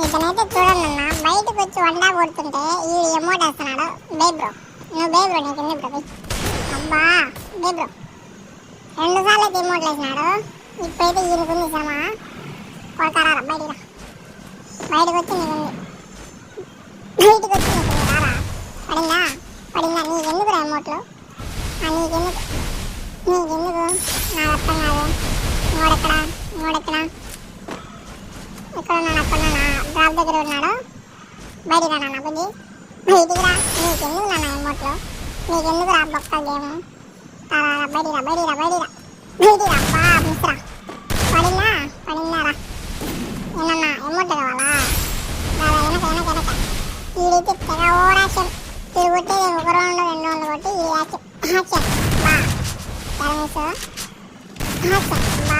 ఇతనైతే చూడండి అన్న, బయటకు వచ్చి వండా కొడుతుంటే ఈ ఎమోట్ వేస్తున్నాడు. బే బ్రో, నువ్వు బే బ్రో, నీకు ఎందుకు బ్రో? అబ్బా బే బ్రో, 2 సార్లు అయితే ఎమోట్లు వేసినాడు. ఇప్పుడైతే ఈయనకుంది శ్రమ. కొడతారా బయటికి రా, బయటకు వచ్చి నీకుంది, బయటకు వచ్చి నీకుంది, రారా. పడిందా పడిందా, నీకెందుకు రా ఎమోట్లు? నీకెందుకు నాకు అర్థం కాదు. ఇంకోడెక్కడ ఎక్కడున్నాడు? అక్కడున్నా డ్రాప్ దగ్గర ఉన్నాడు. బయటికి రా నాన్న బుద్ధి, బయటికి రా. నీకెందుకు నాన్న ఎమోట్లు? నీకెందుకు రా బొక్క గేమ్? బయటికి రా బా మిస్రా. పడిందా రా. ఏమన్నా ఎమోట్ కావాలా? వెనక ఈడైతే తెగ ఓవరాక్షన్. ఇది కొట్టేది 1 రౌండ్ 2 రౌండ్లు కొట్టి ఈ యాక్షన్ బా బా